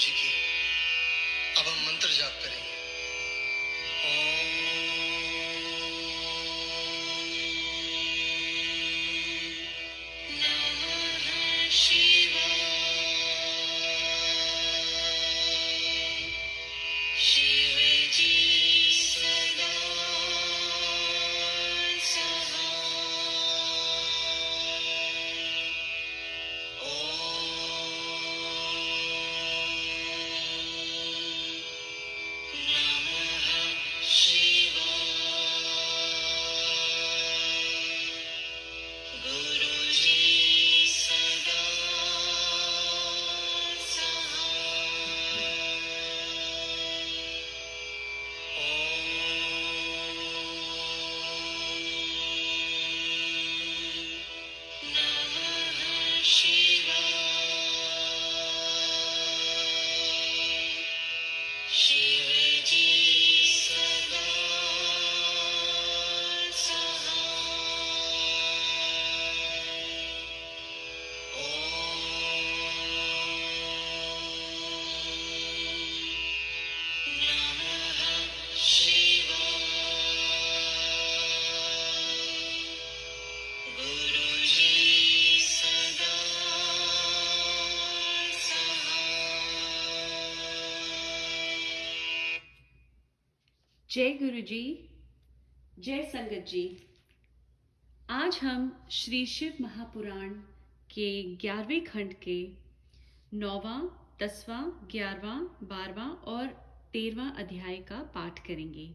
जी की। अब हम मंत्र जाप करेंगे। ओम नमः शिवाय। शिवजी सदा सहाय। नमः शिवाय। गुरुजी सदा सहाय। नमः शिवाय। शिवजी सदा सहाय। नमः शिवाय। गुरुजी सदा सहाय। जय गुरु जी, जय संगत जी। आज हम श्री शिव महापुराण के 11वें खंड के 9वां, 10वां, 11वां, 12वां और 13वां अध्याय का पाठ करेंगे।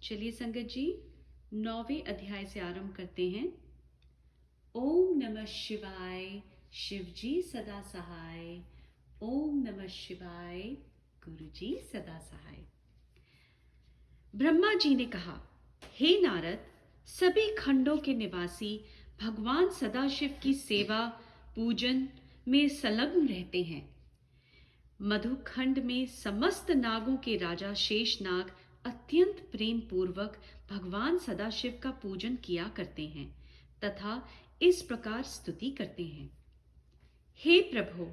चलिए संगत जी, 9वें अध्याय से आरंभ करते हैं। ओम नमः शिवाय, शिव जी सदा सहाय। ओम नमः शिवाय, गुरु जी सदा सहाय। ब्रह्मा जी ने कहा, हे नारद, सभी खंडों के निवासी भगवान सदाशिव की सेवा पूजन में संलग्न रहते हैं। मधुखंड में समस्त नागों के राजा शेषनाग अत्यंत प्रेम पूर्वक भगवान सदाशिव का पूजन किया करते हैं तथा इस प्रकार स्तुति करते हैं। हे प्रभु,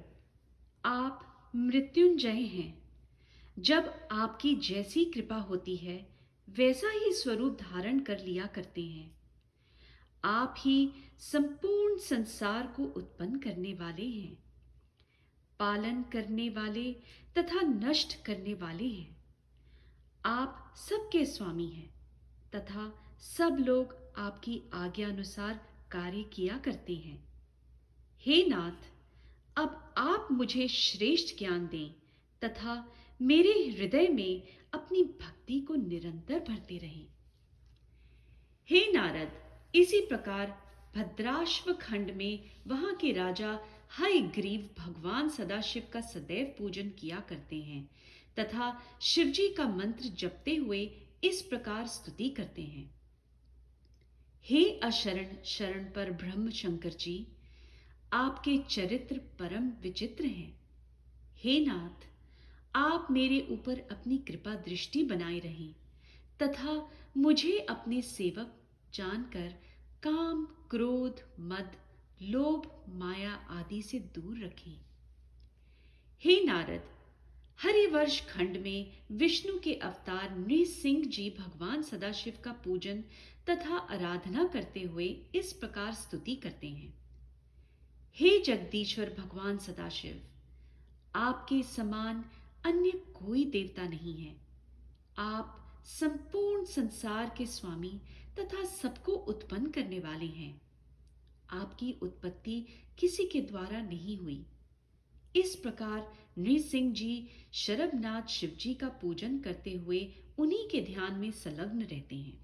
आप मृत्युंजय हैं। जब आपकी जैसी कृपा होती है वैसा ही स्वरूप धारण कर लिया करते हैं। आप ही संपूर्ण संसार को उत्पन्न करने वाले हैं, पालन करने वाले तथा नष्ट करने वाले हैं। आप सबके स्वामी हैं तथा सब लोग आपकी आज्ञा अनुसार कार्य किया करते हैं। हे नाथ, अब आप मुझे श्रेष्ठ ज्ञान दें तथा मेरे हृदय में अपनी भक्ति को निरंतर भरते रहें। हे नारद, इसी प्रकार भद्राश्व खंड में वहां के राजा हयग्रीव भगवान सदाशिव का सदैव पूजन किया करते हैं तथा शिवजी का मंत्र जपते हुए इस प्रकार स्तुति करते हैं। हे अशरण शरण पर ब्रह्म शंकर जी, आपके चरित्र परम विचित्र हैं। हे नाथ, आप मेरे ऊपर अपनी कृपा दृष्टि बनाए रहें तथा मुझे अपने सेवक जानकर काम, क्रोध, मद, लोभ, माया आदि से दूर रखें। हे नारद, हरिवर्ष खंड में विष्णु के अवतार नृसिंह जी भगवान सदाशिव का पूजन तथा आराधना करते हुए इस प्रकार स्तुति करते हैं। हे जगदीश्वर भगवान सदाशिव, आपके समान अन्य कोई देवता नहीं है। आप संपूर्ण संसार के स्वामी तथा सबको उत्पन्न करने वाले हैं। आपकी उत्पत्ति किसी के द्वारा नहीं हुई। इस प्रकार नृसिंह जी शरभनाथ शिव जी का पूजन करते हुए उन्हीं के ध्यान में संलग्न रहते हैं।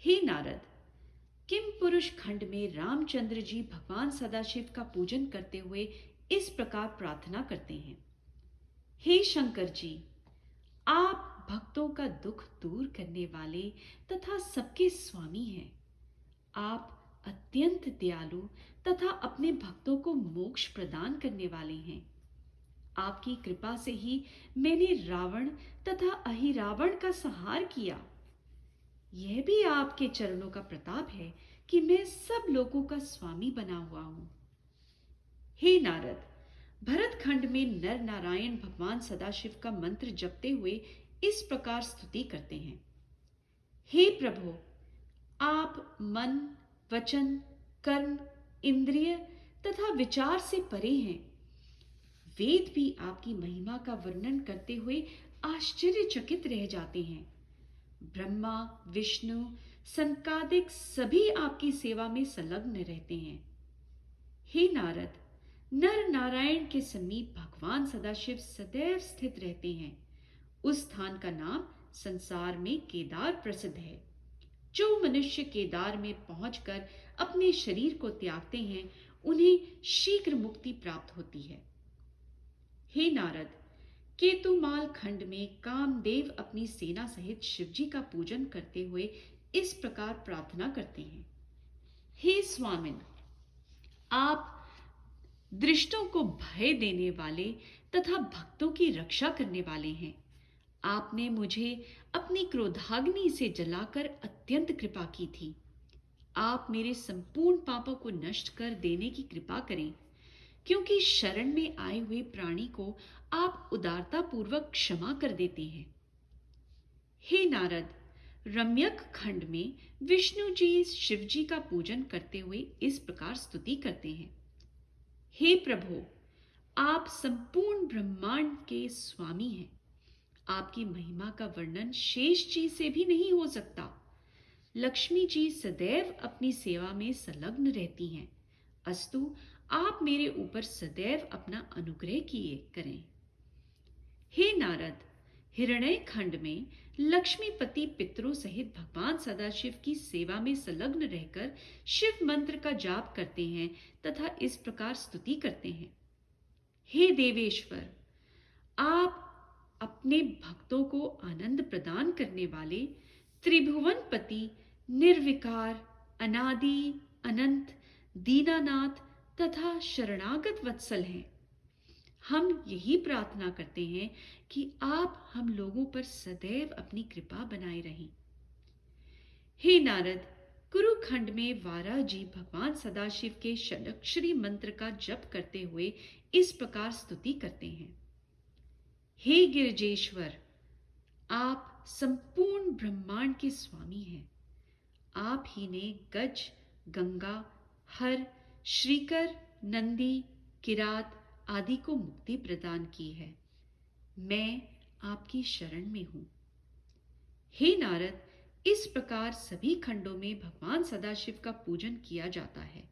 हे नारद, किम पुरुष खंड में रामचंद्र जी भगवान सदाशिव का पूजन करते हुए इस प्रकार प्रार्थना करते हैं। हे शंकर जी, आप भक्तों का दुख दूर करने वाले तथा सबके स्वामी हैं। आप अत्यंत दयालु तथा अपने भक्तों को मोक्ष प्रदान करने वाले हैं। आपकी कृपा से ही मैंने रावण तथा अहिरावण का संहार किया। यह भी आपके चरणों का प्रताप है कि मैं सब लोगों का स्वामी बना हुआ हूं। हे नारद, भरतखंड में नर नारायण भगवान सदाशिव का मंत्र जपते हुए इस प्रकार स्तुति करते हैं। हे प्रभु, आप मन, वचन, कर्म, इंद्रिय तथा विचार से परे हैं। वेद भी आपकी महिमा का वर्णन करते हुए आश्चर्यचकित रह जाते हैं। ब्रह्मा, विष्णु, सनकादिक सभी आपकी सेवा में संलग्न रहते हैं। हे नारद, नर नारायण के समीप भगवान सदाशिव सदैव स्थित रहते हैं। उस स्थान का नाम संसार में केदार प्रसिद्ध है। जो मनुष्य केदार में पहुंचकर अपने शरीर को त्यागते हैं, उन्हें शीघ्र मुक्ति प्राप्त होती है। हे नारद, केतुमाल खंड में कामदेव अपनी सेना सहित शिवजी का पूजन करते हुए इस प्रकार प्रार्थना करते हैं। हे स्वामिन, आप दृष्टों को भय देने वाले तथा भक्तों की रक्षा करने वाले हैं। आपने मुझे अपनी क्रोधाग्नि से जलाकर अत्यंत कृपा की थी। आप मेरे संपूर्ण पापों को नष्ट कर देने की कृपा करें, क्योंकि शरण में आए हुए प्राणी को आप उदारता पूर्वक क्षमा कर देते हैं। हे नारद, रम्यक खंड में विष्णु जी शिवजी का पूजन करते हुए इस प्रकार स्तुति करते हैं। हे प्रभु, आप संपूर्ण ब्रह्मांड के स्वामी हैं। आपकी महिमा का वर्णन शेष जी से भी नहीं हो सकता। लक्ष्मी जी सदैव अपनी सेवा में संलग्न रहती हैं। अस्तु, आप मेरे ऊपर सदैव अपना अनुग्रह किए करें। हे नारद, हिरण्य खंड में लक्ष्मीपति पितरों सहित भगवान सदाशिव की सेवा में संलग्न रहकर शिव मंत्र का जाप करते हैं तथा इस प्रकार स्तुति करते हैं। हे देवेश्वर, आप अपने भक्तों को आनंद प्रदान करने वाले त्रिभुवनपति, निर्विकार, अनादि, अनंत, दीनानाथ तथा शरणागत वत्सल हैं। हम यही प्रार्थना करते हैं कि आप हम लोगों पर सदैव अपनी कृपा बनाए रहें। हे नारद, कुरुखंड में वारा जी भगवान सदाशिव के षडक्षरी मंत्र का जप करते हुए इस प्रकार स्तुति करते हैं। हे गिरिजेश्वर, आप संपूर्ण ब्रह्मांड के स्वामी हैं। आप ही ने गज, गंगा, हर, श्रीकर, नंदी, किरात आदि को मुक्ति प्रदान की है। मैं आपकी शरण में हूं। हे नारद, इस प्रकार सभी खंडों में भगवान सदाशिव का पूजन किया जाता है।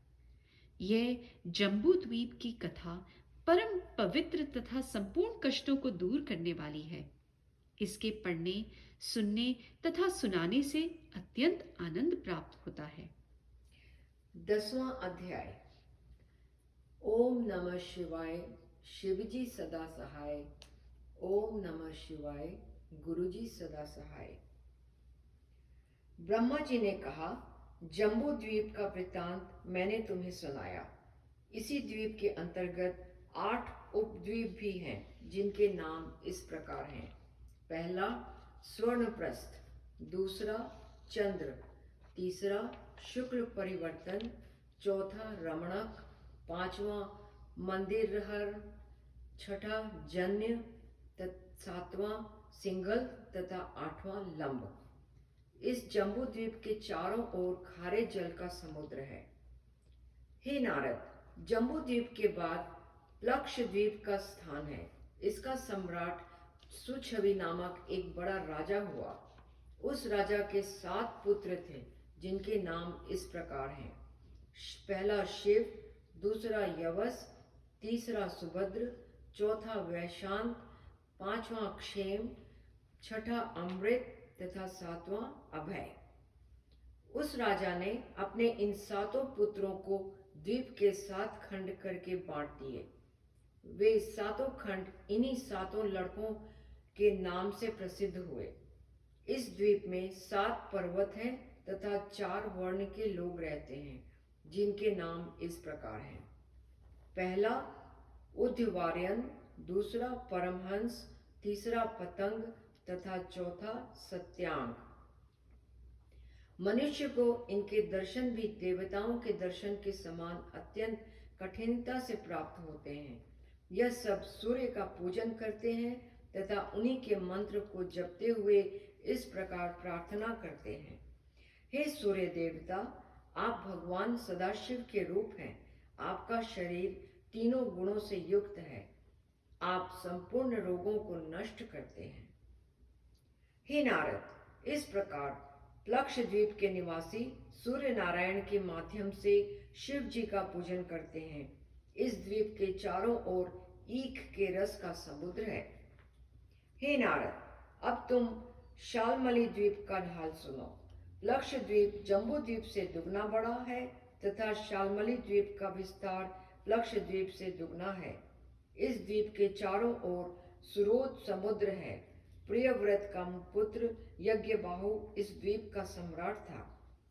यह जम्बू द्वीप की कथा परम पवित्र तथा संपूर्ण कष्टों को दूर करने वाली है। इसके पढ़ने, सुनने तथा सुनाने से अत्यंत आनंद प्राप्त होता है। 10वां अध्याय। ओम नमः शिवाय, शिवजी सदा सहाय। ओम नमः शिवाय, गुरुजी सदा सहाय। ब्रह्मा जी ने कहा, जम्बू द्वीप का वृत्तांत मैंने तुम्हें सुनाया। इसी द्वीप के अंतर्गत 8 उपद्वीप भी हैं, जिनके नाम इस प्रकार हैं। पहला स्वर्णप्रस्थ, दूसरा चंद्र, तीसरा शुक्ल परिवर्तन, चौथा रमणक, पांचवा मंदिरहर, छठा जन्य, सातवां सिंगल तथा 8वां लंब। इस जम्बू द्वीप के चारों ओर खारे जल का समुद्र है। हे नारद, जम्बू द्वीप के बाद प्लक्ष द्वीप का स्थान है। इसका सम्राट सुछवि नामक एक बड़ा राजा हुआ। उस राजा के 7 पुत्र थे, जिनके नाम इस प्रकार हैं। पहला शिव, दूसरा यवस, तीसरा सुभद्र, चौथा वैशांत, पांचवा क्षेम, छठा अमृत तथा 7वां अभय। उस राजा ने अपने इन 7 पुत्रों को द्वीप के 7 खंड करके बांट दिए। वे 7 खंड इन्हीं 7 लड़कों के नाम से प्रसिद्ध हुए। इस द्वीप में 7 पर्वत हैं तथा 4 वर्ण के लोग रहते हैं, जिनके नाम इस प्रकार हैं। पहला उद्यवार्यन, दूसरा परमहंस, तीसरा पतंग तथा चौथा सत्यांग। मनुष्य को इनके दर्शन भी देवताओं के दर्शन के समान अत्यंत कठिनता से प्राप्त होते हैं। यह सब सूर्य का पूजन करते हैं तथा उन्हीं के मंत्र को जपते हुए इस प्रकार प्रार्थना करते हैं। हे सूर्य देवता, आप भगवान सदाशिव के रूप हैं। आपका शरीर तीनों गुणों से युक्त है। आप संपूर्ण रोगों को नष्ट करते हैं। हे नारद, इस प्रकार प्लक्ष द्वीप के निवासी सूर्य नारायण के माध्यम से शिव जी का पूजन करते हैं। इस द्वीप के चारों ओर ईख के रस का समुद्र है। हे नारद, अब तुम शालमली द्वीप का हाल सुनो। प्लक्ष द्वीप जम्बू द्वीप से दुगना बड़ा है तथा शालमली द्वीप का विस्तार प्लक्ष द्वीप से दुगना है। इस द्वीप के चारों ओर सुरोध समुद्र है। प्रियव्रत का पुत्र यज्ञबाहु इस द्वीप का सम्राट था।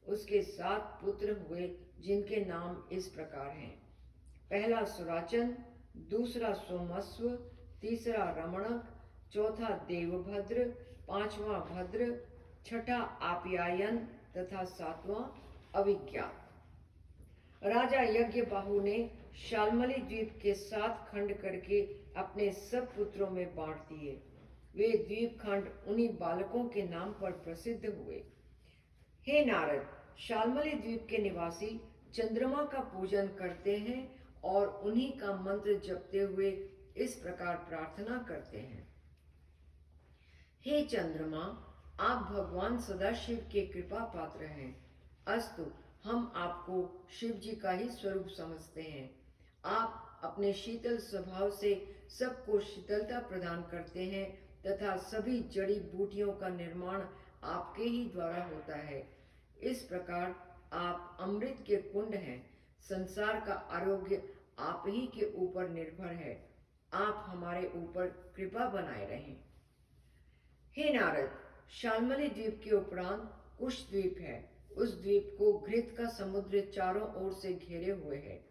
उसके 7 पुत्र हुए जिनके नाम इस प्रकार हैं। पहला सुराचन, दूसरा सोमस्व, तीसरा रमणक, चौथा देवभद्र, पांचवा भद्र, छठा आप्यायन तथा 7वां अविज्ञात। राजा यज्ञबाहु ने शालमली द्वीप के 7 खंड करके अपने सब पुत्रों में बांट दिए। वे द्वीप खंड उन्हीं बालकों के नाम पर प्रसिद्ध हुए। हे नारद, शालमली द्वीप के निवासी चंद्रमा का पूजन करते हैं और उन्हीं का मंत्र जपते हुए इस प्रकार प्रार्थना करते हैं। हे चंद्रमा, आप भगवान सदाशिव के कृपा पात्र हैं। अस्तु, हम आपको शिव जी का ही स्वरूप समझते हैं। आप अपने शीतल स्वभाव से सबको शीतलता प्रदान करते हैं तथा सभी जड़ी बूटियों का निर्माण आपके ही द्वारा होता है। इस प्रकार आप अमृत के कुंड हैं। संसार का आरोग्य आप ही के ऊपर निर्भर है। आप हमारे ऊपर कृपा बनाए रहें। हे नारद, शालमली द्वीप के उपरांत कुश द्वीप है। उस द्वीप को घृत का समुद्र चारों ओर से घेरे हुए है।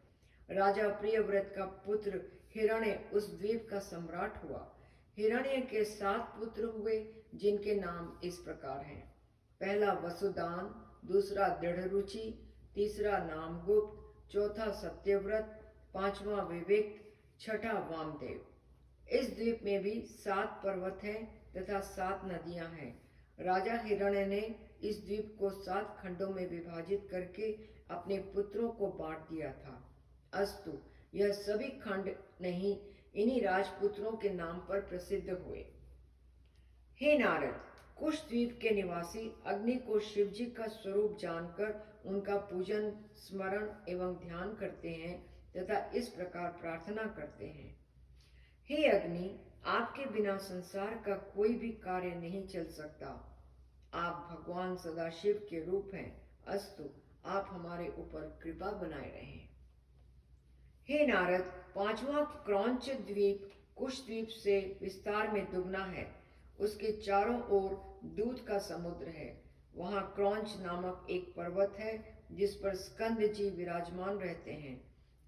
राजा प्रियव्रत का पुत्र हिरण्य उस द्वीप का सम्राट हुआ। हिरण्य के 7 पुत्र हुए जिनके नाम इस प्रकार हैं। पहला वसुदान, दूसरा दृढ़रुचि, तीसरा नामगुप्त, चौथा सत्यव्रत, पांचवा विवेक, छठा वामदेव। इस द्वीप में भी 7 पर्वत हैं तथा 7 नदियां हैं। राजा हिरण्य ने इस द्वीप को 7 खंडों में विभाजित करके अपने पुत्रों को बांट दिया था। अस्तु, यह सभी खंड नहीं, इन्हीं राजपुत्रों के नाम पर प्रसिद्ध हुए। हे नारद, कुश द्वीप के निवासी अग्नि को शिव जी का स्वरूप जानकर उनका पूजन, स्मरण एवं ध्यान करते हैं तथा इस प्रकार प्रार्थना करते हैं। हे अग्नि, आपके बिना संसार का कोई भी कार्य नहीं चल सकता। आप भगवान सदाशिव के रूप हैं। अस्तु, आप हमारे ऊपर कृपा बनाए रहें। हे नारद, 5वां क्रौंच द्वीप कुश द्वीप से विस्तार में दुगना है। उसके चारों ओर दूध का समुद्र है। वहां क्रौंच नामक एक पर्वत है जिस पर स्कंद जी विराजमान रहते हैं।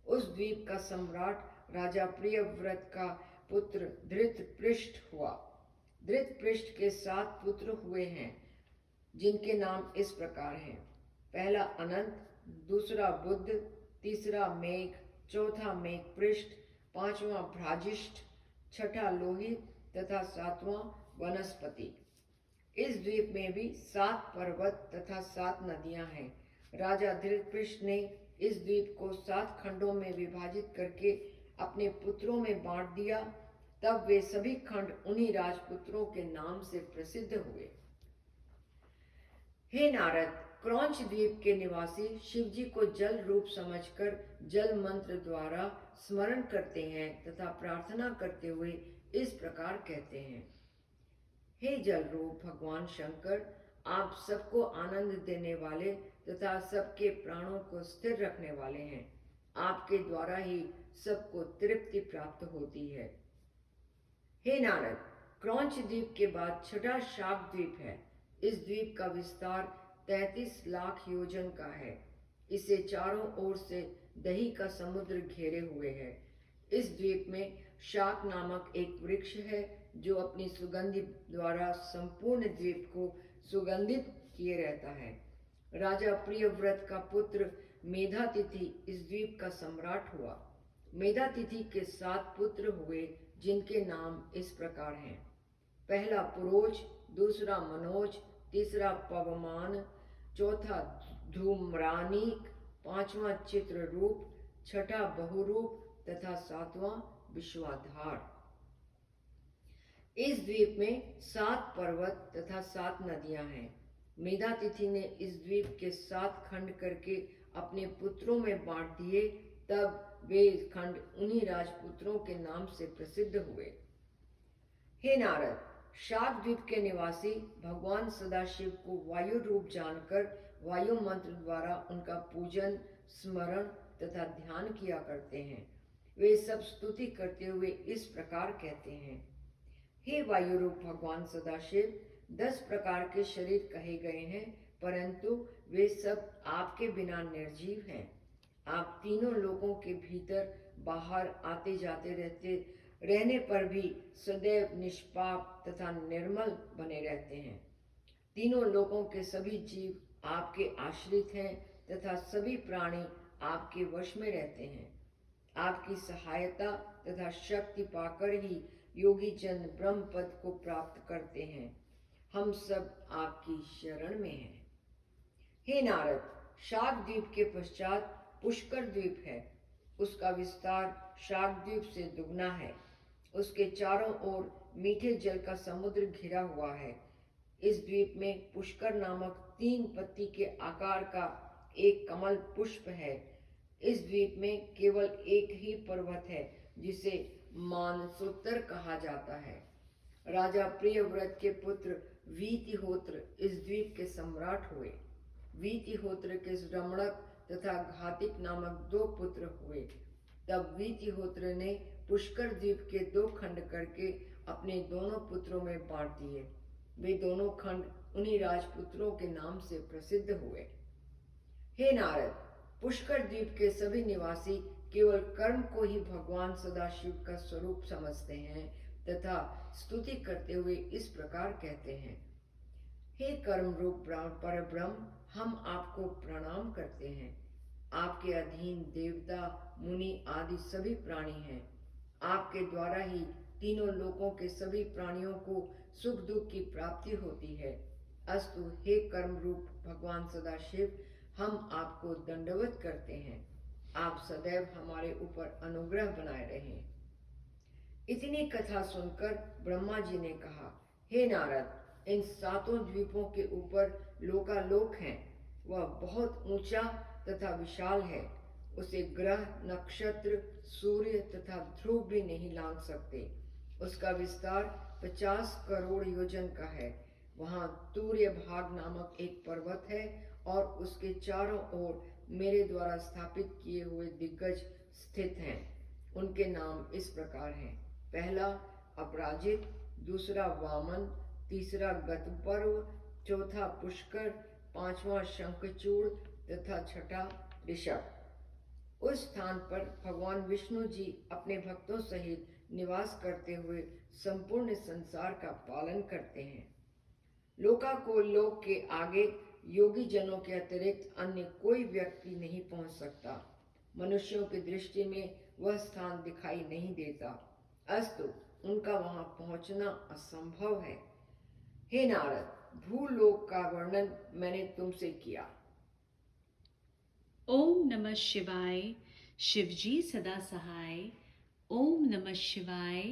उस द्वीप का सम्राट राजा प्रियव्रत का पुत्र धृतपृष्ठ हुआ। धृतपृष्ठ के 7 पुत्र हुए हैं जिनके नाम इस प्रकार हैं। पहला अनंत, दूसरा बुद्ध, तीसरा मेघ, चौथा मेघपृष्ठ, पांचवा भ्राजिष्ठ, छठा लोहित तथा 7वां वनस्पति। इस द्वीप में भी 7 पर्वत तथा 7 नदियां हैं। राजा धृतपृष्ठ ने इस द्वीप को 7 खंडों में विभाजित करके अपने पुत्रों में बांट दिया। तब वे सभी खंड उन्हीं राजपुत्रों के नाम से प्रसिद्ध हुए। हे नारद, क्रौंच द्वीप के निवासी शिव जी को जल रूप समझकर जल मंत्र द्वारा स्मरण करते हैं तथा प्रार्थना करते हुए इस प्रकार कहते हैं। हे जल रूप भगवान शंकर, आप सबको आनंद देने वाले तथा सबके प्राणों को स्थिर रखने वाले हैं। आपके द्वारा ही सबको तृप्ति प्राप्त होती है। हे नारद, क्रौंच द्वीप के बाद छठा शाक द्वीप है। इस द्वीप का विस्तार 33 लाख योजन का है। इसे चारों ओर से दही का समुद्र घेरे हुए है। इस द्वीप में शाक नामक एक वृक्ष है जो अपनी सुगंधि द्वारा संपूर्ण द्वीप को सुगंधित किए रहता है। राजा प्रियव्रत का पुत्र मेधातिथि इस द्वीप का सम्राट हुआ। मेधातिथि के 7 पुत्र हुए जिनके नाम इस प्रकार हैं। पहला पुरोज, दूसरा मनोज, तीसरा पवमान, चौथा धूम्रानीक, पांचवा चित्ररूप, छठा बहुरूप तथा सातवां विश्वाधार। इस द्वीप में 7 पर्वत तथा 7 नदियां हैं। मेधातिथि ने इस द्वीप के 7 खंड करके अपने पुत्रों में बांट दिए। तब वे खंड उन्हीं राजपुत्रों के नाम से प्रसिद्ध हुए। हे नारद, शाक द्वीप के निवासी भगवान सदाशिव को वायु रूप जानकर वायु मंत्र द्वारा उनका पूजन, स्मरण तथा ध्यान किया करते हैं। वे सब स्तुति करते हुए इस प्रकार कहते हैं। हे वायु रूप भगवान सदाशिव, 10 प्रकार के शरीर कहे गए हैं, परंतु वे सब आपके बिना निर्जीव हैं। आप तीनों लोकों के भीतर बाहर आते जाते रहने पर भी सदैव निष्पाप तथा निर्मल बने रहते हैं। तीनों लोकों के सभी जीव आपके आश्रित हैं तथा सभी प्राणी आपके वश में रहते हैं। आपकी सहायता तथा शक्ति पाकर ही योगी जन ब्रह्म पद को प्राप्त करते हैं। हम सब आपकी शरण में हैं। हे नारद, शाक द्वीप के पश्चात पुष्कर द्वीप है। उसका विस्तार शाक द्वीप से दुगना है। उसके चारों ओर मीठे जल का समुद्र घिरा हुआ है। इस द्वीप में पुष्कर नामक 3 पत्ती के आकार का एक कमल पुष्प है। इस द्वीप में केवल एक ही पर्वत है जिसे मानसोत्तर कहा जाता है। राजा प्रियव्रत के पुत्र वीतिहोत्र इस द्वीप के सम्राट हुए। वीतिहोत्र के रमणक तथा घातिक नामक 2 पुत्र हुए। तब वीतिहोत्र ने पुष्कर द्वीप के 2 खंड करके अपने दोनों पुत्रों में बांट दिए। वे दोनों खंड उन्हीं राजपुत्रों के नाम से प्रसिद्ध हुए। हे नारद, पुष्कर द्वीप के सभी निवासी केवल कर्म को ही भगवान सदाशिव का स्वरूप समझते हैं तथा स्तुति करते हुए इस प्रकार कहते हैं। हे कर्म रूप परब्रह्म, हम आपको प्रणाम करते हैं। आपके अधीन देवता, मुनि आदि सभी प्राणी हैं। आपके द्वारा ही तीनों लोकों के सभी प्राणियों को सुख दुख की प्राप्ति होती है। अस्तु हे कर्म रूप भगवान सदाशिव, हम आपको दंडवत करते हैं। आप सदैव हमारे ऊपर अनुग्रह बनाए रहें। इतनी कथा सुनकर ब्रह्मा जी ने कहा, हे नारद, इन 7 द्वीपों के ऊपर लोकालोक है। वह बहुत ऊंचा तथा विशाल है। उसे ग्रह, नक्षत्र, सूर्य तथा ध्रुव भी नहीं लांघ सकते। उसका विस्तार 50 करोड़ योजन का है। वहाँ तूर्य भाग नामक एक पर्वत है और उसके चारों ओर मेरे द्वारा स्थापित किए हुए दिग्गज स्थित हैं। उनके नाम इस प्रकार हैं। पहला अपराजित, दूसरा वामन, तीसरा गतपर्व, चौथा पुष्कर, पांचवा शंखचूड़ तथा छठा ऋषभ। उस स्थान पर भगवान विष्णु जी अपने भक्तों सहित निवास करते हुए संपूर्ण संसार का पालन करते हैं। लोकालोक के आगे योगी जनों के अतिरिक्त अन्य कोई व्यक्ति नहीं पहुंच सकता। मनुष्यों की दृष्टि में वह स्थान दिखाई नहीं देता। अस्तु उनका वहां पहुंचना असंभव है। हे नारद, भूलोक का वर्णन मैंने तुमसे किया। ओम नमः शिवाय, शिवजी सदा सहाय। ओम नमः शिवाय,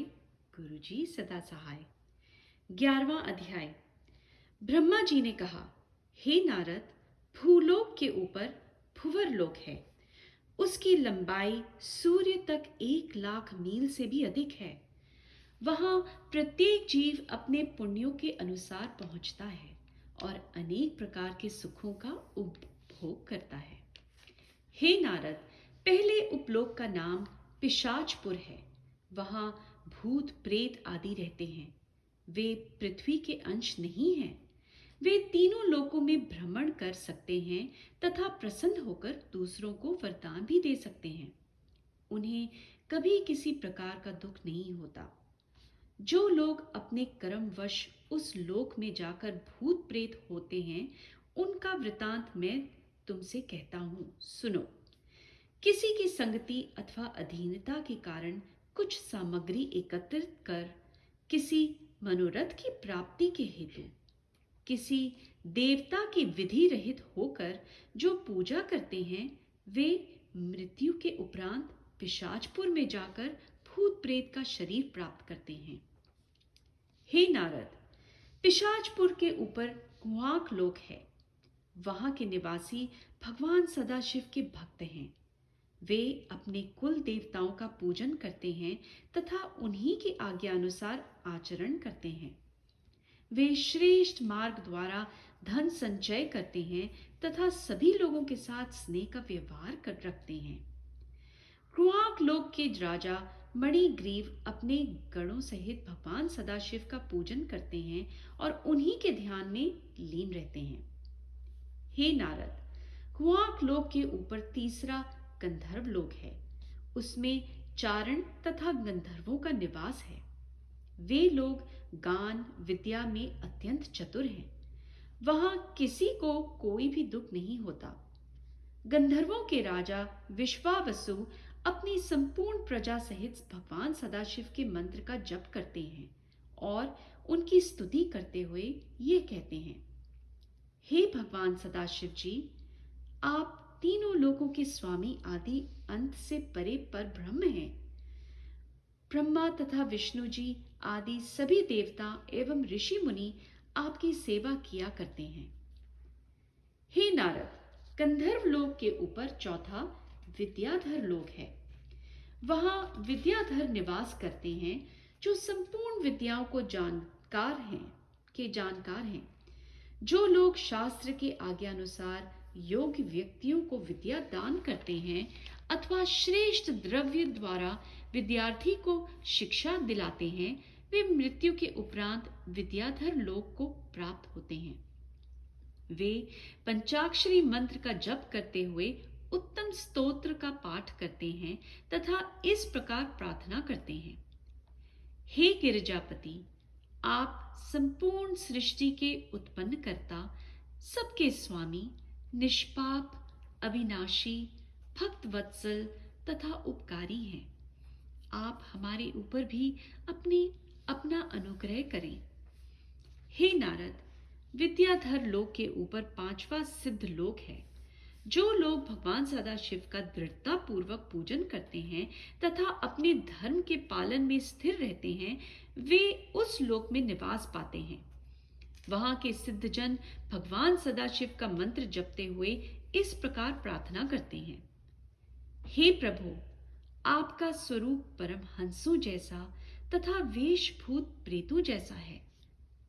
गुरुजी सदा सहाय। 11वां अध्याय। ब्रह्मा जी ने कहा, हे नारद, भूलोक के ऊपर भुवरलोक है। उसकी लंबाई सूर्य तक 1,00,000 मील से भी अधिक है। वहां प्रत्येक जीव अपने पुण्यों के अनुसार पहुंचता है और अनेक प्रकार के सुखों का उपभोग करता है। हे नारद, पहले उपलोक का नाम पिशाचपुर है। वहां भूत प्रेत आदि रहते हैं। वे पृथ्वी के अंश नहीं हैं। वे तीनों लोकों में भ्रमण कर सकते हैं तथा प्रसन्न होकर दूसरों को वरदान भी दे सकते हैं। उन्हें कभी किसी प्रकार का दुख नहीं होता। जो लोग अपने कर्मवश उस लोक में जाकर भूत प्रेत होते हैं, उनका वृतांत मैं तुमसे कहता हूं, सुनो। किसी की संगति अथवा अधीनता के कारण कुछ सामग्री एकत्रित कर किसी मनोरथ की प्राप्ति के हेतु किसी देवता की विधि रहित होकर जो पूजा करते हैं, वे मृत्यु के उपरांत पिशाचपुर में जाकर भूत प्रेत का शरीर प्राप्त करते हैं। हे नारद, पिशाचपुर के ऊपर कुआंक लोक है। वहां के निवासी भगवान सदाशिव के भक्त हैं। वे अपने कुल देवताओं का पूजन करते हैं तथा उन्हीं की आज्ञा अनुसार आचरण करते हैं। वे श्रेष्ठ मार्ग द्वारा धन संचय करते हैं तथा सभी लोगों के साथ स्नेह का व्यवहार कर रखते हैं। क्रुआक लोक के राजा मणिग्रीव अपने गणों सहित भगवान सदाशिव का पूजन करते हैं और उन्हीं के ध्यान में लीन रहते हैं। हे नारद, क्रुआक लोक के ऊपर तीसरा गंधर्व लोक है। उसमें चारण तथा गंधर्वों का निवास है। वे लोग गान विद्या में अत्यंत चतुर हैं। वहां किसी को कोई भी दुख नहीं होता। गंधर्वों के राजा विश्वावसु अपनी संपूर्ण प्रजा सहित भगवान सदाशिव के मंत्र का जप करते हैं और उनकी स्तुति करते हुए ये कहते हैं, हे भगवान सदाशिव जी, आप तीनों लोकों के स्वामी आदि अंत से परे पर ब्रह्म हैं। ब्रह्मा तथा विष्णु जी आदि सभी देवता एवं ऋषि मुनि आपकी सेवा किया करते हैं। हे नारद, गंधर्व लोक के ऊपर चौथा विद्याधर लोक है। वहां विद्याधर निवास करते हैं जो संपूर्ण विद्याओं को जानकार हैं। जो लोग शास्त्र के आज्ञानुसार योग्य व्यक्तियों को विद्या दान करते हैं अथवा श्रेष्ठ द्रव्य द्वारा विद्यार्थी को शिक्षा दिलाते हैं, वे मृत्यु के उपरांत विद्याधर लोक को प्राप्त होते हैं। वे पंचाक्षरी मंत्र का जप करते हुए उत्तम स्तोत्र का पाठ करते हैं तथा इस प्रकार प्रार्थना करते हैं, हे गिरिजापति, आप संपूर्ण सृष्टि के उत्पन्नकर्ता, सबके स्वामी, निष्पाप, अविनाशी, भक्त वत्सल तथा उपकारी हैं। आप हमारे ऊपर भी अपना अनुग्रह करें। हे नारद, विद्याधर लोक के ऊपर पांचवा सिद्ध लोक है। जो लोग भगवान सदाशिव का दृढ़ता पूर्वक पूजन करते हैं तथा अपने धर्म के पालन में स्थिर रहते हैं, वे उस लोक में निवास पाते हैं। वहां के सिद्धजन भगवान सदाशिव का मंत्र जपते हुए इस प्रकार प्रार्थना करते हैं, हे प्रभु, आपका स्वरूप परमहंसों जैसा तथा वेशभूत प्रेतों जैसा है,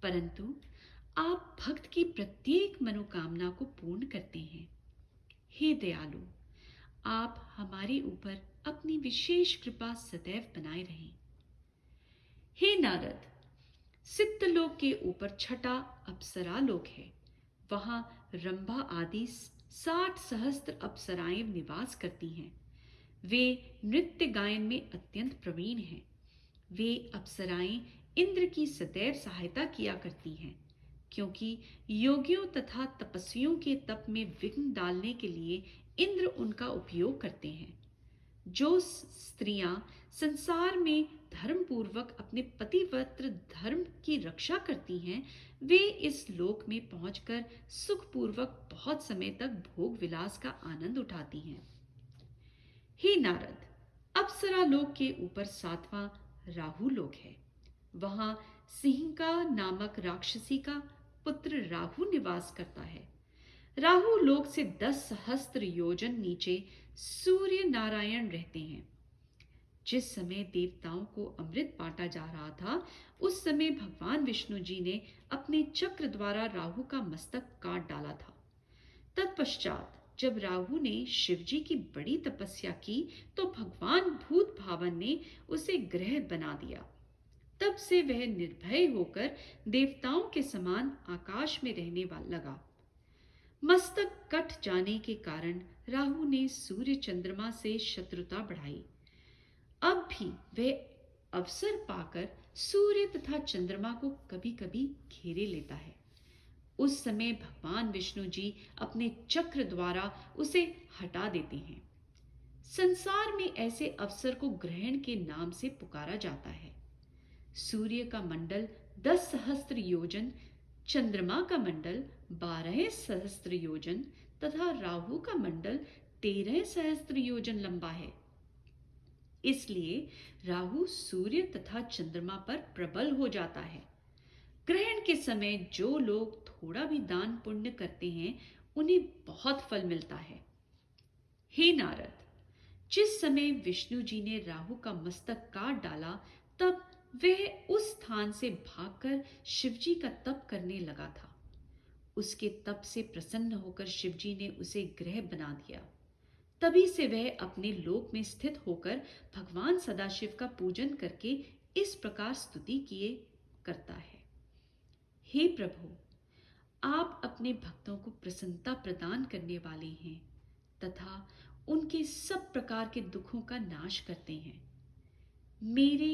परंतु आप भक्त की प्रत्येक मनोकामना को पूर्ण करते हैं। हे दयालु, आप हमारे ऊपर अपनी विशेष कृपा सदैव बनाए रहें। हे नारद, सिद्धलोक के ऊपर छठा अप्सरा लोक है। वहां रंभा आदि 60 सहस्त्र अप्सराएं निवास करती हैं। वे नृत्य गायन में अत्यंत प्रवीण हैं। वे अप्सराएं इंद्र की सदैव सहायता किया करती हैं, क्योंकि योगियों तथा तपस्वियों के तप में विघ्न डालने के लिए इंद्र उनका उपयोग करते हैं। जो स्त्रियां संसार में धर्म पूर्वक अपने पतिव्रत धर्म की रक्षा करती हैं, वे इस लोक में पहुंचकर सुखपूर्वक बहुत समय तक भोग विलास का आनंद उठाती हैं। हे नारद, अप्सरा लोक के ऊपर सातवां राहु लोक है। वहां सिंहिका नामक राक्षसी का पुत्र राहु निवास करता है। राहु लोक से 10 सहस्त्र योजन नीचे सूर्य नारायण रहते हैं। जिस समय देवताओं को अमृत बांटा जा रहा था, उस समय भगवान विष्णु जी ने अपने चक्र द्वारा राहु का मस्तक काट डाला था। तत्पश्चात जब राहु ने शिवजी की बड़ी तपस्या की, तो भगवान भूत भावन ने उसे ग्रह बना दिया। तब से वह निर्भय होकर देवताओं के समान आकाश में रहने लगा। मस्तक कट जाने के कारण राहु ने सूर्य चंद्रमा से शत्रुता बढ़ाई। अब भी वह अवसर पाकर सूर्य तथा चंद्रमा को कभी कभी घेरे लेता है। उस समय भगवान विष्णु जी अपने चक्र द्वारा उसे हटा देते हैं। संसार में ऐसे अवसर को ग्रहण के नाम से पुकारा जाता है। सूर्य का मंडल 10 सहस्त्र योजन, चंद्रमा का मंडल 12 सहस्त्र योजन तथा राहु का मंडल 13 सहस्त्र योजन लंबा है। इसलिए राहु सूर्य तथा चंद्रमा पर प्रबल हो जाता है। ग्रहण के समय जो लोग थोड़ा भी दान पुण्य करते हैं उन्हें बहुत फल मिलता है। हे नारद, जिस समय विष्णु जी ने राहु का मस्तक काट डाला तब वह उस स्थान से भागकर शिवजी का तप करने लगा था। उसके तप से प्रसन्न होकर शिवजी ने उसे ग्रह बना दिया। तभी से वह अपने लोक में स्थित होकर भगवान सदाशिव का पूजन करके इस प्रकार स्तुति किए करता है। हे प्रभु, आप अपने भक्तों को प्रसन्नता प्रदान करने वाले हैं तथा उनके सब प्रकार के दुखों का नाश करते हैं। मेरे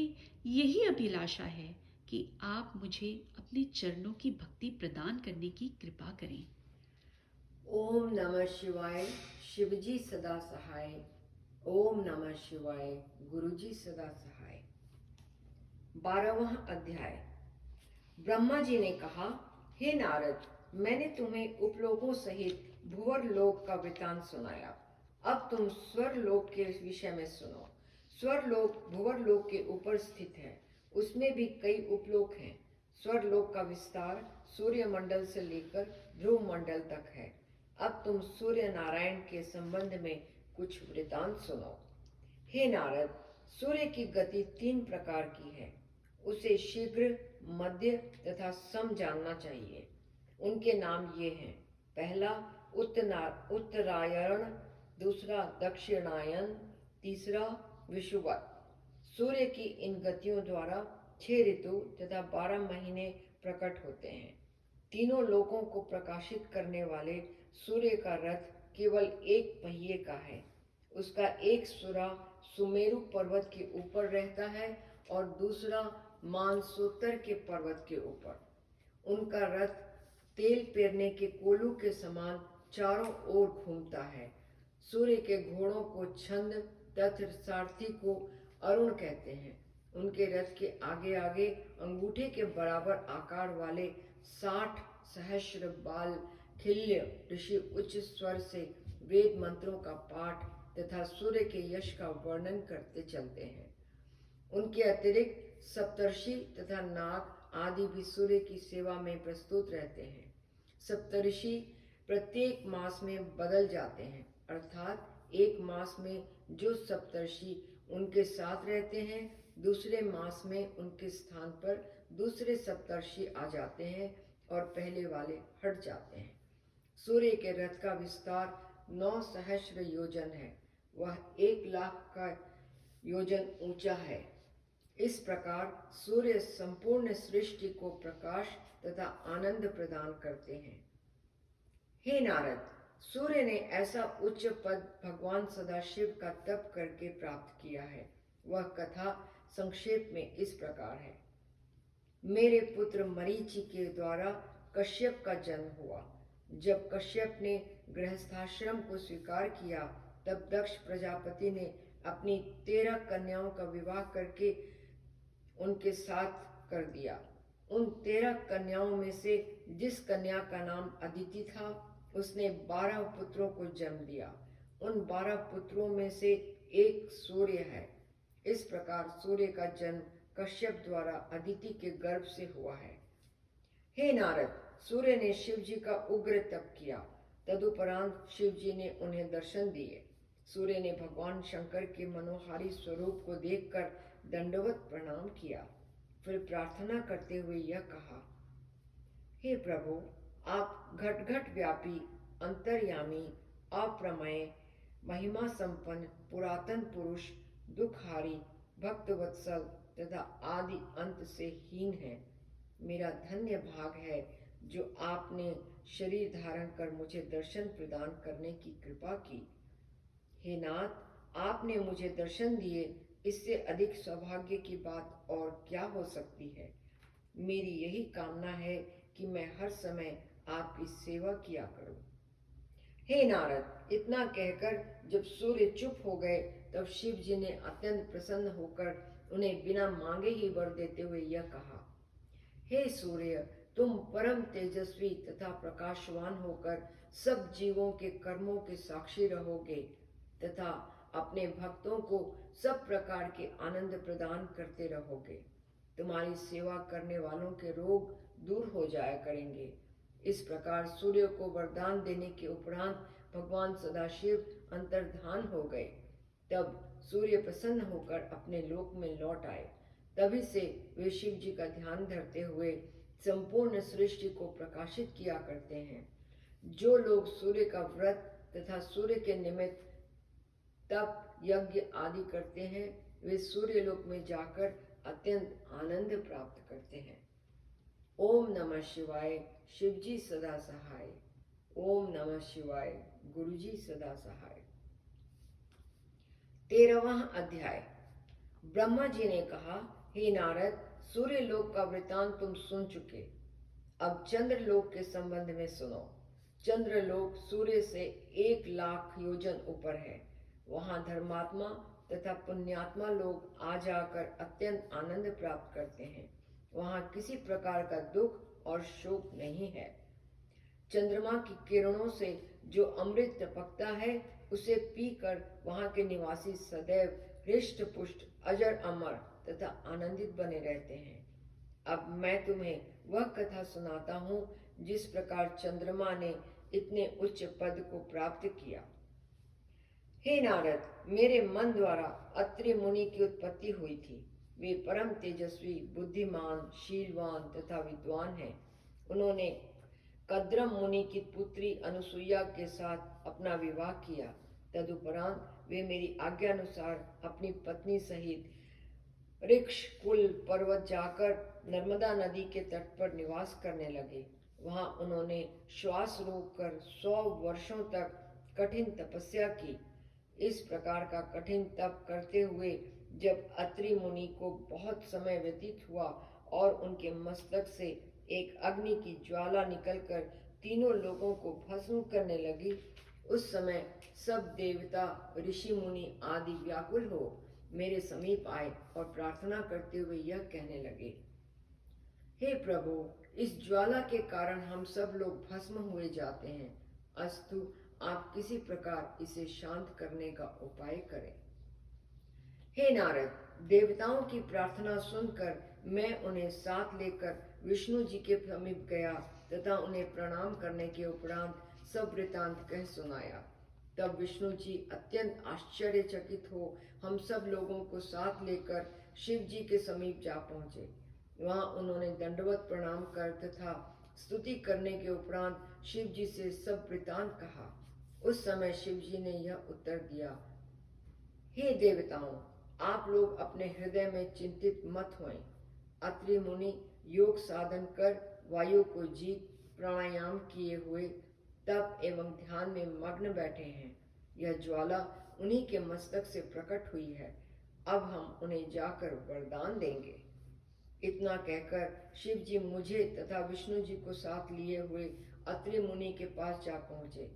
यही अभिलाषा है कि आप मुझे अपने चरणों की भक्ति प्रदान करने की कृपा करें। ओम नमः शिवाय, शिवजी सदा सहाय। ओम नमः शिवाय, गुरुजी सदा सहाय। 12वां अध्याय। ब्रह्मा जी ने कहा, हे नारद, मैंने तुम्हें उपलोकों सहित भुवर लोक का वृतांत सुनाया। अब तुम स्वर लोक के विषय में सुनो। स्वर लोक भुवर लोक के ऊपर स्थित है। उसमें भी कई उपलोक हैं। स्वर लोक का विस्तार सूर्य मंडल से लेकर ध्रुव मंडल तक है। अब तुम सूर्य नारायण के संबंध में कुछ वृतांत सुनो। हे नारद, सूर्य की गति 3 प्रकार की है। उसे शीघ्र, मध्य तथा सम जानना चाहिए। उनके नाम ये हैं। पहला उत्तरायण, दूसरा दक्षिणायन, तीसरा विषुवत। सूर्य की इन गतियों द्वारा 6 ऋतु तथा 12 महीने प्रकट होते हैं। तीनों लोकों को प्रकाशित करने वाले सूर्य का रथ केवल एक पहिए का है। उसका एक सुरा सुमेरु पर्वत के ऊपर रहता है और दूसरा मानसोत्तर के पर्वत के ऊपर। उनका रथ तेल पेरने के कोलू के समान चारों ओर घूमता है। सूर्य के घोड़ों को छंद तथा सारथी को अरुण कहते हैं। उनके रथ के आगे आगे अंगूठे के बराबर आकार वाले 60 सहस्र बाल खिल्य ऋषि उच्च स्वर से वेद मंत्रों का पाठ तथा सूर्य के यश का वर्णन करते चलते हैं। उनके अतिरिक्त सप्तर्षि तथा नाग आदि भी सूर्य की सेवा में प्रस्तुत रहते हैं। सप्तर्षि प्रत्येक मास में बदल जाते हैं, अर्थात एक मास में जो सप्तर्षि उनके साथ रहते हैं, दूसरे मास में उनके स्थान पर दूसरे सप्तर्षि आ जाते हैं और पहले वाले हट जाते हैं। सूर्य के रथ का विस्तार 9 सहस्र योजन है। वह 1 लाख का योजन ऊंचा है। इस प्रकार सूर्य संपूर्ण सृष्टि को प्रकाश तथा आनंद प्रदान करते हैं। हे नारद, सूर्य ने ऐसा उच्च पद भगवान सदाशिव का तप करके प्राप्त किया है। वह कथा संक्षेप में इस प्रकार है। मेरे पुत्र मरीचि के द्वारा कश्यप का जन्म हुआ। जब कश्यप ने गृहस्थाश्रम को स्वीकार किया तब दक्ष प्रजापति ने अपनी 13 कन्याओं का विवाह करके उनके साथ कर दिया। उन 13 कन्याओं में से जिस कन्या का नाम अदिति था, उसने 12 पुत्रों को जन्म दिया। उन 12 पुत्रों में से एक सूर्य है। इस प्रकार सूर्य का जन्म कश्यप द्वारा अदिति के गर्भ से हुआ है। हे नारद, सूर्य ने शिव जी का उग्र तप किया। तदुपरांत शिव जी ने उन्हें दर्शन दिए। सूर्य ने भगवान शंकर के मनोहारी स्वरूप को देखकर दंडवत प्रणाम किया। फिर प्रार्थना करते हुए यह कहा, हे प्रभु, आप घट घट व्यापी, अंतर्यामी, अप्रमेय, महिमा संपन्न, पुरातन पुरुष, दुखहारी, भक्तवत्सल तथा आदि अंत से हीन है। मेरा धन्य भाग है जो आपने शरीर धारण कर मुझे दर्शन प्रदान करने की कृपा की। हे नाथ, आपने मुझे दर्शन दिए, इससे अधिक सौभाग्य की बात और क्या हो सकती है। मेरी यही कामना है कि मैं हर समय आपकी सेवा किया करूं। हे नारद, इतना कहकर जब सूर्य चुप हो गए, तब शिव जी ने अत्यंत प्रसन्न होकर उन्हें बिना मांगे ही वर देते हुए यह कहा, हे सूर्य, तुम परम तेजस्वी तथा प्रकाशवान होकर सब जीवों के कर्मों के साक्षी रहोगे तथा अपने भक्तों को सब प्रकार के आनंद प्रदान करते रहोगे। तुम्हारी सेवा करने वालों के रोग दूर हो जाया करेंगे। इस प्रकार सूर्य को वरदान देने के उपरांत भगवान सदाशिव अंतर्धान हो गए। तब सूर्य प्रसन्न होकर अपने लोक में लौट आए। तभी से वे शिव जी का ध्यान धरते हुए संपूर्ण सृष्टि को प्रकाशित किया करते हैं। जो लोग सूर्य का व्रत तथा सूर्य के निमित्त तप यज्ञ आदि करते हैं, वे सूर्य लोक में जाकर अत्यंत आनंद प्राप्त करते हैं। ओम नमः शिवाय, शिव जी सदा सहाय। ओम नमः शिवाय, गुरु जी सदा सहाय। 13वां अध्याय। ब्रह्मा जी ने कहा, हे नारद, सूर्य लोक का वृतांत तुम सुन चुके, अब चंद्र लोक के संबंध में सुनो। चंद्र लोक सूर्य से 1,00,000 योजन ऊपर है। वहां धर्मात्मा तथा पुण्यात्मा लोग आ जाकर अत्यंत आनंद प्राप्त करते हैं। वहां किसी प्रकार का दुख और शोक नहीं है। चंद्रमा की किरणों से जो अमृत टपकता है, उसे पीकर वहां के निवासी सदैव हृष्ट पुष्ट, अजर अमर तथा आनंदित बने रहते हैं। अब मैं तुम्हें वह कथा सुनाता हूँ जिस प्रकार चंद्रमा ने इतने उच्च पद को प्राप्त किया। हे नारद, मेरे मन द्वारा अत्रि मुनि की उत्पत्ति हुई थी। वे परम तेजस्वी, बुद्धिमान, शीलवान तथा विद्वान हैं। उन्होंने कद्रम मुनि की पुत्री अनुसुईया के साथ अपना विवाह किया। तदुपरांत वे मेरी आज्ञा अनुसार अपनी पत्नी सहित ऋक्ष कुल पर्वत जाकर नर्मदा नदी के तट पर निवास करने लगे। वहां उन्होंने श्वास रोककर 100 वर्षों तक कठिन तपस्या की। इस प्रकार का कठिन तप करते हुए जब अत्रि मुनि को बहुत समय व्यतीत हुआ और उनके मस्तक से एक अग्नि की ज्वाला निकलकर तीनों लोगों को भस्म करने लगी, उस समय सब देवता, ऋषि मुनि आदि व्याकुल हो मेरे समीप आए और प्रार्थना करते हुए यह कहने लगे, हे प्रभु, इस ज्वाला के कारण हम सब लोग भस्म हुए जाते हैं। अस्तु, आप किसी प्रकार इसे शांत करने का उपाय करें। हे नारद, देवताओं की प्रार्थना सुनकर मैं उन्हें साथ लेकर विष्णु जी के समीप गया तथा उन्हें प्रणाम करने के उपरांत सब वृतांत कह सुनाया। तब विष्णु जी अत्यंत आश्चर्यचकित हो हम सब लोगों को साथ लेकर शिव जी के समीप जा पहुंचे। वहां उन्होंने दंडवत प्रणाम कर तथा स्तुति करने के उपरांत शिव जी से सब वृतांत कहा। उस समय शिव जी ने यह उत्तर दिया, हे देवताओं, आप लोग अपने हृदय में चिंतित मत होएं। अत्रि मुनि योग साधन कर वायु को जीत प्राणायाम किए हुए तप एवं ध्यान में मग्न बैठे हैं। यह ज्वाला उन्हीं के मस्तक से प्रकट हुई है। अब हम उन्हें जाकर वरदान देंगे। इतना कहकर शिव जी मुझे तथा विष्णु जी को साथ लिए हुए अत्रि मुनि के पास जा पहुंचे।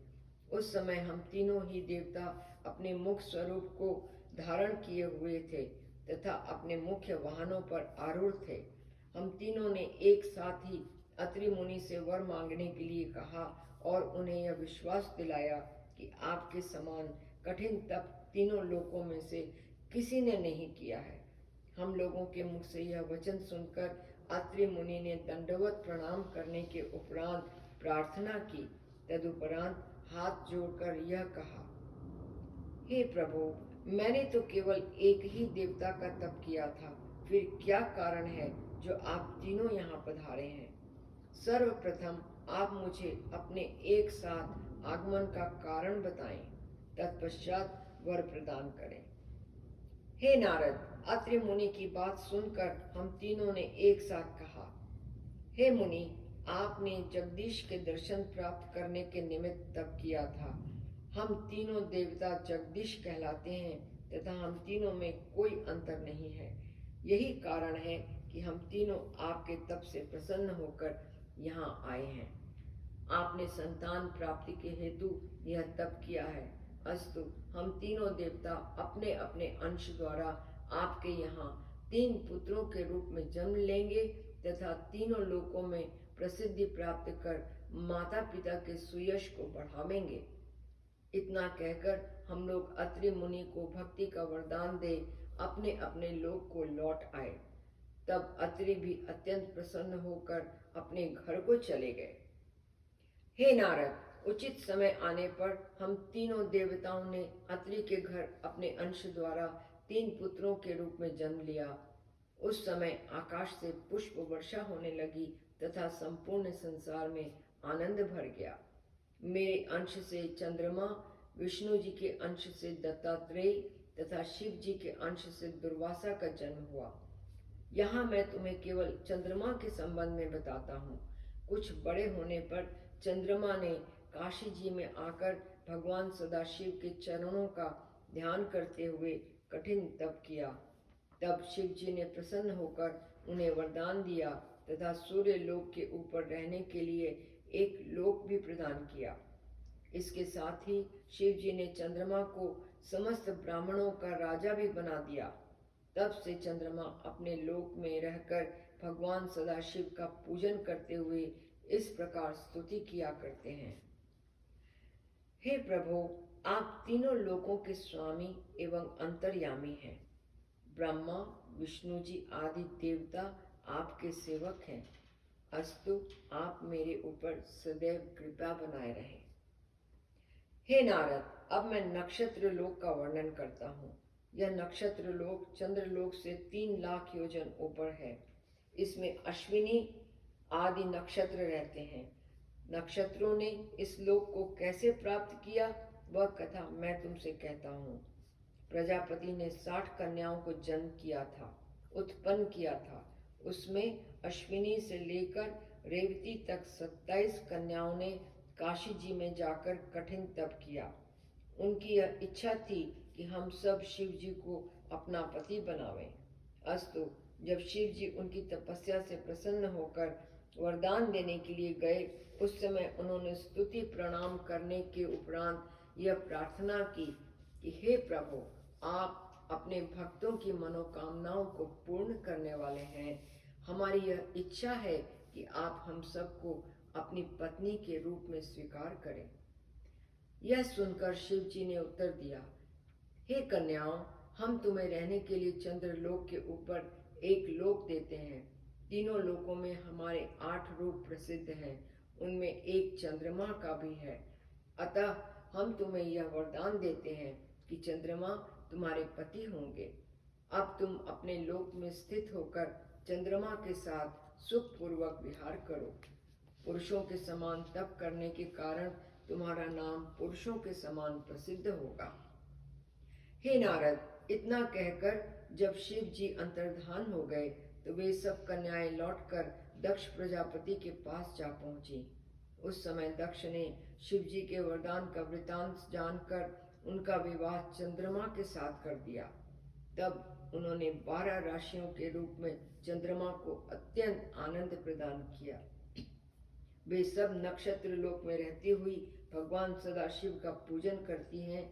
उस समय हम तीनों ही देवता अपने मुख स्वरूप को धारण किए हुए थे तथा अपने मुख्य वाहनों पर आरूढ़ थे। हम तीनों ने एक साथ ही अत्रि मुनि से वर मांगने के लिए कहा और उन्हें यह विश्वास दिलाया कि आपके समान कठिन तप तीनों लोकों में से किसी ने नहीं किया है। हम लोगों के मुख से यह वचन सुनकर अत्रि मुनि ने दंडवत प्रणाम करने के उपरांत प्रार्थना की। तदुपरांत हाथ जोड़कर यह कहा, हे प्रभु, मैंने तो केवल एक ही देवता का तप किया था, फिर क्या कारण है जो आप तीनों यहाँ पधारे हैं। सर्वप्रथम आप मुझे अपने एक साथ आगमन का कारण बताएं, तत्पश्चात वर प्रदान करें। हे नारद, अत्रि मुनि की बात सुनकर हम तीनों ने एक साथ कहा, हे मुनि, आपने जगदीश के दर्शन प्राप्त करने के निमित्त तप किया था। हम तीनों देवता जगदीश कहलाते हैं तथा हम तीनों में कोई अंतर नहीं है। यही कारण है कि हम तीनों आपके तप से प्रसन्न होकर यहाँ आए हैं। आपने संतान प्राप्ति के हेतु यह तप किया है। अस्तु, हम तीनों देवता अपने अपने अंश द्वारा आपके यहाँ 3 पुत्रों के रूप में जन्म लेंगे तथा तीनों लोकों में प्रसिद्धि प्राप्त कर माता पिता के सुयश को बढ़ावेंगे। इतना कहकर हम लोग अत्रि मुनि को भक्ति का वरदान दे अपने अपने लोक को लौट आए। तब अत्रि भी अत्यंत प्रसन्न होकर अपने घर को चले गए। हे नारद, उचित समय आने पर हम तीनों देवताओं ने अत्रि के घर अपने अंश द्वारा 3 पुत्रों के रूप में जन्म लिया। उस समय आकाश से पुष्प वर्षा होने लगी तथा संपूर्ण संसार में आनंद भर गया। मेरे अंश से चंद्रमा, विष्णु जी के अंश से दत्तात्रेय तथा शिव जी के अंश से दुर्वासा का जन्म हुआ। यहाँ मैं तुम्हें केवल चंद्रमा के संबंध में बताता हूँ। कुछ बड़े होने पर चंद्रमा ने काशी जी में आकर भगवान सदाशिव के चरणों का ध्यान करते हुए कठिन तप किया। तब शिव जी ने प्रसन्न होकर उन्हें वरदान दिया तथा सूर्य लोक के ऊपर रहने के लिए एक लोक भी प्रदान किया। इसके साथ ही शिव जी ने चंद्रमा को समस्त ब्राह्मणों का राजा भी बना दिया। तब से चंद्रमा अपने लोक में रहकर भगवान सदाशिव का पूजन करते हुए इस प्रकार स्तुति किया करते हैं। हे प्रभु, आप तीनों लोकों के स्वामी एवं अंतर्यामी हैं। ब्रह्मा, विष्णु जी आदि देवता आपके सेवक हैं। अस्तु, आप मेरे ऊपर सदैव कृपा बनाए रहें। हे नारद, अब मैं नक्षत्र लोक का वर्णन करता हूँ। यह नक्षत्र लोक चंद्र लोक से 3 लाख योजन ऊपर है। इसमें अश्विनी आदि नक्षत्र रहते हैं। नक्षत्रों ने इस लोक को कैसे प्राप्त किया, वह कथा मैं तुमसे कहता हूँ। प्रजापति ने 60 कन्याओं को जन्म किया था, उत्पन्न किया था। उसमें अश्विनी से लेकर रेवती तक 27 कन्याओं ने काशी जी में जाकर कठिन तप किया। उनकी यह इच्छा थी कि हम सब शिव जी को अपना पति बनावें। अस्तु, जब शिव जी उनकी तपस्या से प्रसन्न होकर वरदान देने के लिए गए, उस समय उन्होंने स्तुति प्रणाम करने के उपरांत यह प्रार्थना की कि हे प्रभु, आप अपने भक्तों की मनोकामनाओं को पूर्ण करने वाले हैं। हमारी यह इच्छा है कि आप हम सबको अपनी पत्नी के रूप में स्वीकार करें। यह सुनकर शिव जी ने उत्तर दिया, हे कन्याओं, हम तुम्हें रहने के लिए चंद्रलोक के ऊपर एक लोक देते हैं। तीनों लोकों में हमारे 8 रूप प्रसिद्ध हैं, उनमें एक चंद्रमा का भी है। अतः हम तुम्हें यह वरदान देते हैं कि चंद्रमा तुम्हारे पति होंगे। अब तुम अपने लोक में स्थित होकर चंद्रमा के साथ सुखपूर्वक विहार करो। पुरुषों के समान तप करने के कारण तुम्हारा नाम पुरुषों के समान प्रसिद्ध होगा। हे नारद, इतना कहकर जब शिव जी अंतर्धान हो गए तो वे सब कन्याएं लौटकर दक्ष प्रजापति के पास जा पहुंची। उस समय दक्ष ने शिव जी के वरदान का वृतांत जानकर उनका विवाह चंद्रमा के साथ कर दिया। तब उन्होंने 12 राशियों के रूप में चंद्रमा को अत्यंत आनंद प्रदान किया। वे सब नक्षत्र लोक में रहती हुई भगवान सदाशिव का पूजन करती हैं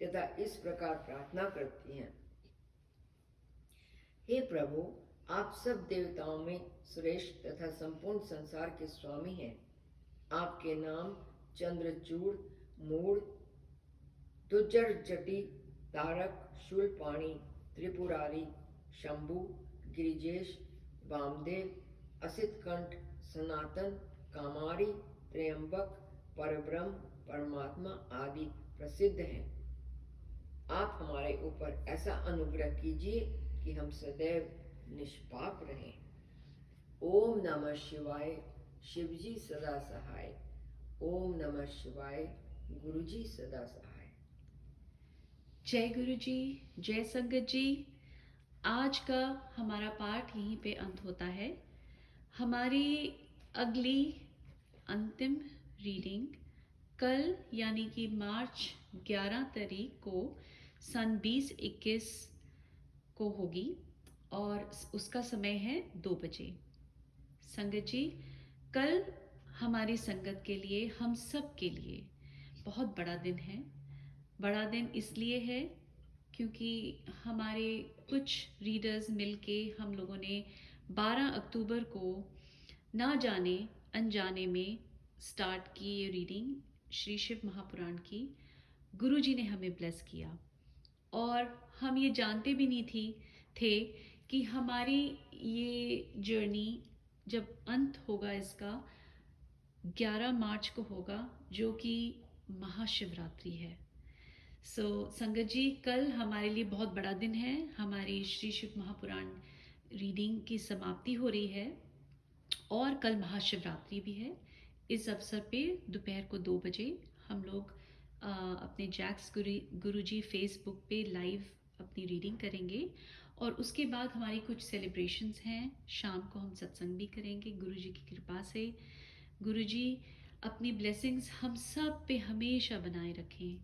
तथा इस प्रकार प्रार्थना करती हैं, हे प्रभु, आप सब देवताओं में श्रेष्ठ तथा संपूर्ण संसार के स्वामी हैं। आपके नाम चंद्रचूड़, मूढ़, दुर्जर जटी, तारक, शूलपाणी, त्रिपुरारी, शंभु, गिरिजेश, वामदेव, असितकंठ, सनातन, कामारी, त्र्यंबक, परब्रह्म, परमात्मा आदि प्रसिद्ध हैं। आप हमारे ऊपर ऐसा अनुग्रह कीजिए कि हम सदैव निष्पाप रहें। ओम नमः शिवाय। शिवजी सदा सहाय। ओम नमः शिवाय। गुरुजी सदा सहाय। जय गुरु जी, जय संगत जी। आज का हमारा पाठ यहीं पे अंत होता है। हमारी अगली अंतिम रीडिंग कल यानी कि मार्च 11 तारीख को सन 2021 को होगी और उसका समय है 2 बजे। संगत जी, कल हमारी संगत के लिए, हम सब के लिए बहुत बड़ा दिन है। बड़ा दिन इसलिए है क्योंकि हमारे कुछ रीडर्स मिलके हम लोगों ने 12 अक्टूबर को ना जाने अनजाने में स्टार्ट की ये रीडिंग श्री शिव महापुराण की। गुरुजी ने हमें ब्लेस किया और हम ये जानते भी नहीं थे कि हमारी ये जर्नी जब अंत होगा इसका 11 मार्च को होगा, जो कि महाशिवरात्रि है। संगत जी, कल हमारे लिए बहुत बड़ा दिन है। हमारी श्री शिव महापुराण रीडिंग की समाप्ति हो रही है और कल महाशिवरात्रि भी है। इस अवसर पे दोपहर को 2 बजे हम लोग अपने जैक्स गुरुजी फेसबुक पे लाइव अपनी रीडिंग करेंगे और उसके बाद हमारी कुछ सेलिब्रेशंस हैं। शाम को हम सत्संग भी करेंगे गुरुजी की कृपा से। गुरुजी अपनी ब्लेसिंग्स हम सब पे हमेशा बनाए रखें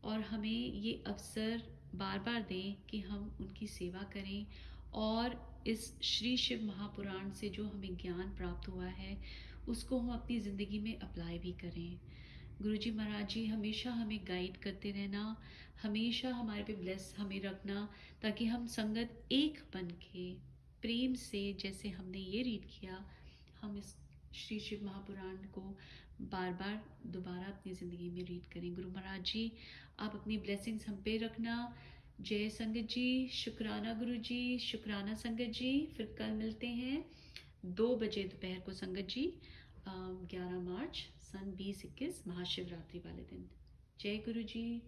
और हमें ये अवसर बार बार दें कि हम उनकी सेवा करें और इस श्री शिव महापुराण से जो हमें ज्ञान प्राप्त हुआ है उसको हम अपनी ज़िंदगी में अप्लाई भी करें। गुरुजी महाराज जी हमेशा हमें गाइड करते रहना, हमेशा हमारे पे ब्लेस हमें रखना, ताकि हम संगत एक बन के प्रेम से, जैसे हमने ये रीड किया, हम इस श्री शिव महापुराण को बार बार दोबारा अपनी ज़िंदगी में रीड करें। गुरु महाराज जी आप अपनी ब्लेसिंग्स हम पे रखना। जय संगत जी, शुक्राना गुरु जी, शुक्राना संगत जी। फिर कल मिलते हैं 2 बजे दोपहर को संगत जी, 11 मार्च सन 2021 महाशिवरात्रि वाले दिन। जय गुरु जी।